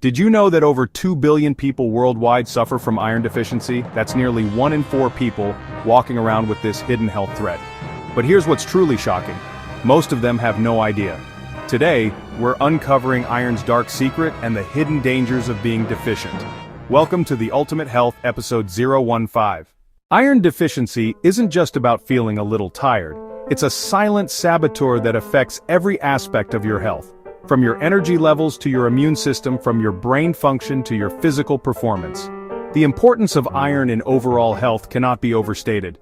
Did you know that over 2 billion people worldwide suffer from iron deficiency? That's nearly 1 in 4 people walking around with this hidden health threat. But here's what's truly shocking. Most of them have no idea. Today, we're uncovering iron's dark secret and the hidden dangers of being deficient. Welcome to the Ultimate Health Episode 015. Iron deficiency isn't just about feeling a little tired. It's a silent saboteur that affects every aspect of your health. From your energy levels to your immune system, from your brain function to your physical performance. The importance of iron in overall health cannot be overstated.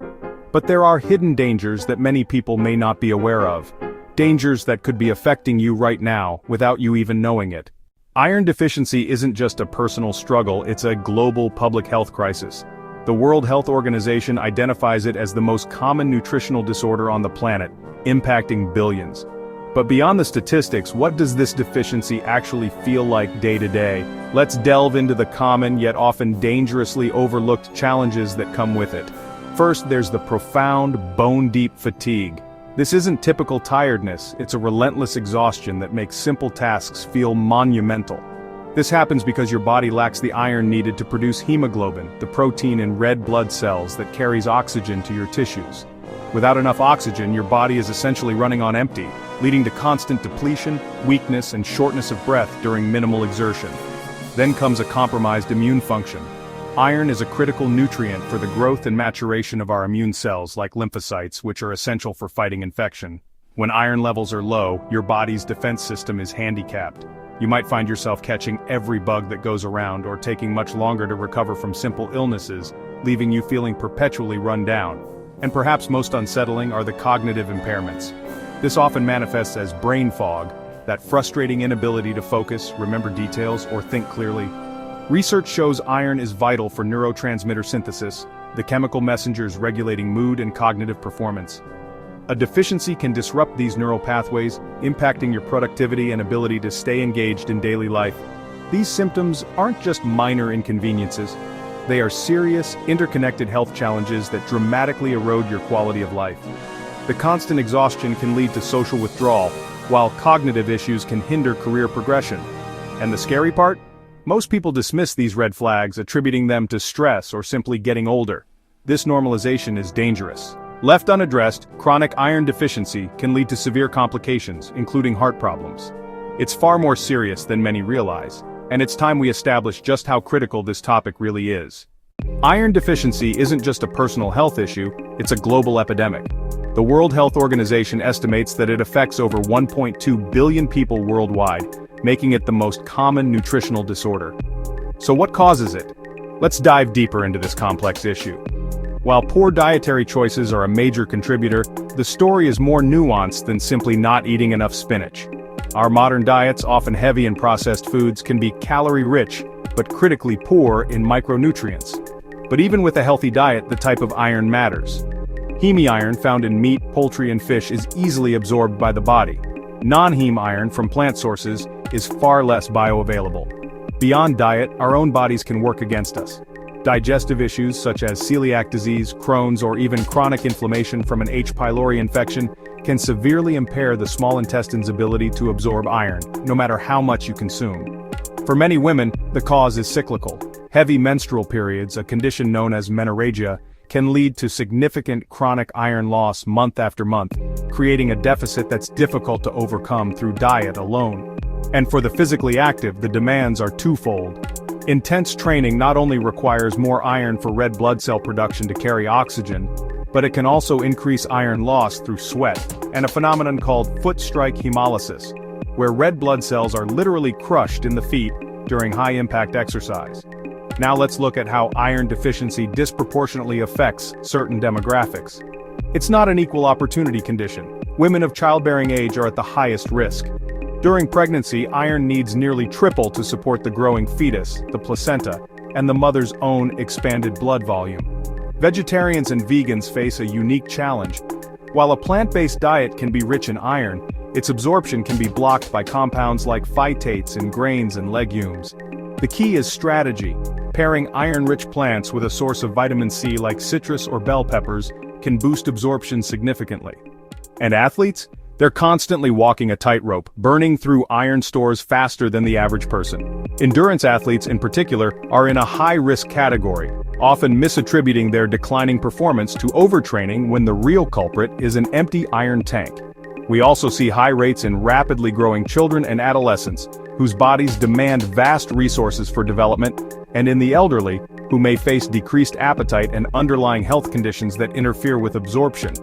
But there are hidden dangers that many people may not be aware of. Dangers that could be affecting you right now, without you even knowing it. Iron deficiency isn't just a personal struggle, it's a global public health crisis. The World Health Organization identifies it as the most common nutritional disorder on the planet, impacting billions. But beyond the statistics, what does this deficiency actually feel like day to day? Let's delve into the common yet often dangerously overlooked challenges that come with it. First, there's the profound, bone-deep fatigue. This isn't typical tiredness, it's a relentless exhaustion that makes simple tasks feel monumental. This happens because your body lacks the iron needed to produce hemoglobin, the protein in red blood cells that carries oxygen to your tissues. Without enough oxygen, your body is essentially running on empty, leading to constant depletion, weakness, and shortness of breath during minimal exertion. Then comes a compromised immune function. Iron is a critical nutrient for the growth and maturation of our immune cells like lymphocytes, which are essential for fighting infection. When iron levels are low, your body's defense system is handicapped. You might find yourself catching every bug that goes around or taking much longer to recover from simple illnesses, leaving you feeling perpetually run down. And perhaps most unsettling are the cognitive impairments. This often manifests as brain fog, that frustrating inability to focus, remember details, or think clearly. Research shows iron is vital for neurotransmitter synthesis, the chemical messengers regulating mood and cognitive performance. A deficiency can disrupt these neural pathways, impacting your productivity and ability to stay engaged in daily life. These symptoms aren't just minor inconveniences. They are serious, interconnected health challenges that dramatically erode your quality of life. The constant exhaustion can lead to social withdrawal, while cognitive issues can hinder career progression. And the scary part? Most people dismiss these red flags, attributing them to stress or simply getting older. This normalization is dangerous. Left unaddressed, chronic iron deficiency can lead to severe complications, including heart problems. It's far more serious than many realize, and it's time we establish just how critical this topic really is. Iron deficiency isn't just a personal health issue, it's a global epidemic. The World Health Organization estimates that it affects over 1.2 billion people worldwide, making it the most common nutritional disorder. So what causes it? Let's dive deeper into this complex issue. While poor dietary choices are a major contributor, the story is more nuanced than simply not eating enough spinach. Our modern diets, often heavy in processed foods, can be calorie-rich, but critically poor in micronutrients. But even with a healthy diet, the type of iron matters. Heme iron found in meat, poultry, and fish is easily absorbed by the body. Non-heme iron from plant sources is far less bioavailable. Beyond diet, our own bodies can work against us. Digestive issues such as celiac disease, Crohn's, or even chronic inflammation from an H. pylori infection can severely impair the small intestine's ability to absorb iron, no matter how much you consume. For many women, the cause is cyclical. Heavy menstrual periods, a condition known as menorrhagia, can lead to significant chronic iron loss month after month, creating a deficit that's difficult to overcome through diet alone. And for the physically active, the demands are twofold. Intense training not only requires more iron for red blood cell production to carry oxygen, but it can also increase iron loss through sweat, and a phenomenon called foot strike hemolysis, where red blood cells are literally crushed in the feet during high-impact exercise. Now let's look at how iron deficiency disproportionately affects certain demographics. It's not an equal opportunity condition. Women of childbearing age are at the highest risk. During pregnancy, iron needs nearly triple to support the growing fetus, the placenta, and the mother's own expanded blood volume. Vegetarians and vegans face a unique challenge. While a plant-based diet can be rich in iron, its absorption can be blocked by compounds like phytates in grains and legumes. The key is strategy. Pairing iron-rich plants with a source of vitamin C like citrus or bell peppers can boost absorption significantly. And athletes? They're constantly walking a tightrope, burning through iron stores faster than the average person. Endurance athletes in particular are in a high-risk category, often misattributing their declining performance to overtraining when the real culprit is an empty iron tank. We also see high rates in rapidly growing children and adolescents, whose bodies demand vast resources for development, and in the elderly, who may face decreased appetite and underlying health conditions that interfere with absorption.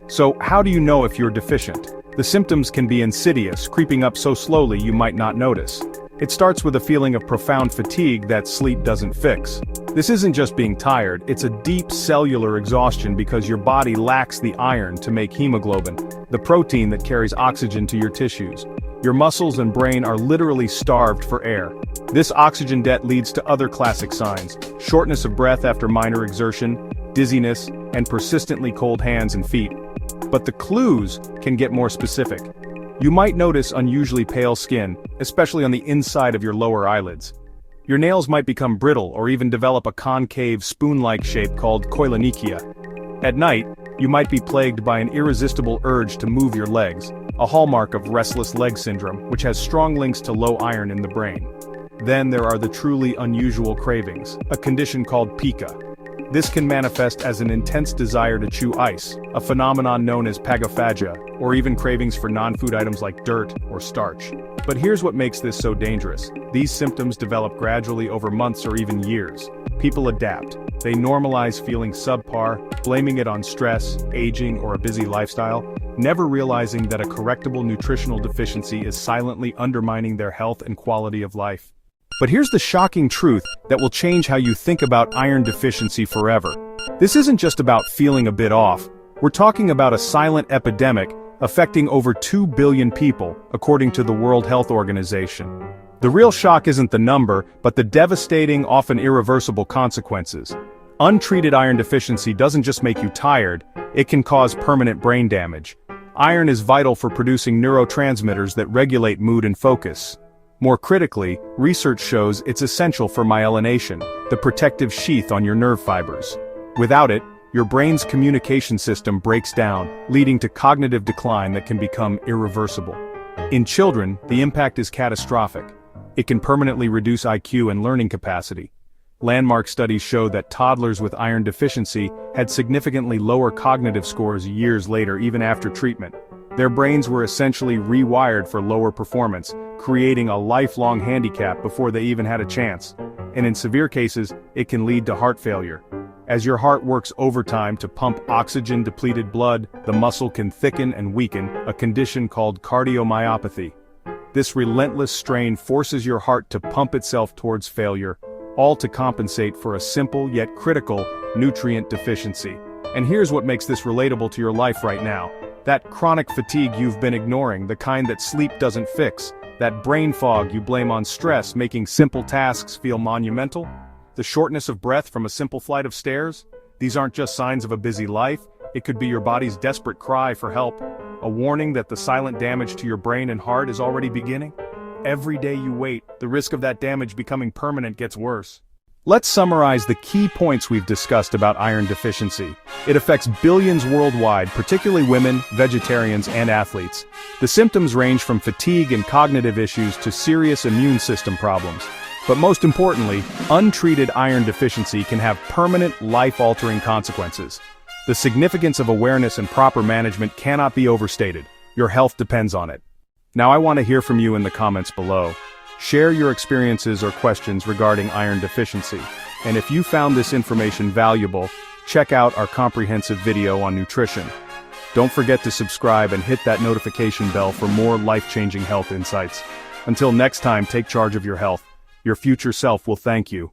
So, how do you know if you're deficient? The symptoms can be insidious, creeping up so slowly you might not notice. It starts with a feeling of profound fatigue that sleep doesn't fix. This isn't just being tired, it's a deep cellular exhaustion because your body lacks the iron to make hemoglobin, the protein that carries oxygen to your tissues. Your muscles and brain are literally starved for air. This oxygen debt leads to other classic signs: shortness of breath after minor exertion, dizziness, and persistently cold hands and feet. But the clues can get more specific. You might notice unusually pale skin, especially on the inside of your lower eyelids. Your nails might become brittle or even develop a concave spoon-like shape called koilonychia. At night, you might be plagued by an irresistible urge to move your legs, a hallmark of restless leg syndrome, which has strong links to low iron in the brain. Then there are the truly unusual cravings, a condition called pica. This can manifest as an intense desire to chew ice, a phenomenon known as pagophagia, or even cravings for non-food items like dirt or starch. But here's what makes this so dangerous. These symptoms develop gradually over months or even years. People adapt. They normalize feeling subpar, blaming it on stress, aging, or a busy lifestyle, never realizing that a correctable nutritional deficiency is silently undermining their health and quality of life. But here's the shocking truth that will change how you think about iron deficiency forever. This isn't just about feeling a bit off. We're talking about a silent epidemic affecting over 2 billion people, according to the World Health Organization. The real shock isn't the number, but the devastating, often irreversible consequences. Untreated iron deficiency doesn't just make you tired, it can cause permanent brain damage. Iron is vital for producing neurotransmitters that regulate mood and focus. More critically, research shows it's essential for myelination, the protective sheath on your nerve fibers. Without it, your brain's communication system breaks down, leading to cognitive decline that can become irreversible. In children, the impact is catastrophic. It can permanently reduce IQ and learning capacity. Landmark studies show that toddlers with iron deficiency had significantly lower cognitive scores years later, even after treatment. Their brains were essentially rewired for lower performance, creating a lifelong handicap before they even had a chance. And in severe cases, it can lead to heart failure. As your heart works overtime to pump oxygen-depleted blood, the muscle can thicken and weaken, a condition called cardiomyopathy. This relentless strain forces your heart to pump itself towards failure, all to compensate for a simple yet critical nutrient deficiency. And here's what makes this relatable to your life right now. That chronic fatigue you've been ignoring, the kind that sleep doesn't fix, that brain fog you blame on stress making simple tasks feel monumental, the shortness of breath from a simple flight of stairs. These aren't just signs of a busy life, it could be your body's desperate cry for help, a warning that the silent damage to your brain and heart is already beginning. Every day you wait, the risk of that damage becoming permanent gets worse. Let's summarize the key points we've discussed about iron deficiency. It affects billions worldwide, particularly women, vegetarians, and athletes. The symptoms range from fatigue and cognitive issues to serious immune system problems. But most importantly, untreated iron deficiency can have permanent, life-altering consequences. The significance of awareness and proper management cannot be overstated. Your health depends on it. Now I want to hear from you in the comments below. Share your experiences or questions regarding iron deficiency. And if you found this information valuable, check out our comprehensive video on nutrition. Don't forget to subscribe and hit that notification bell for more life-changing health insights. Until next time, take charge of your health. Your future self will thank you.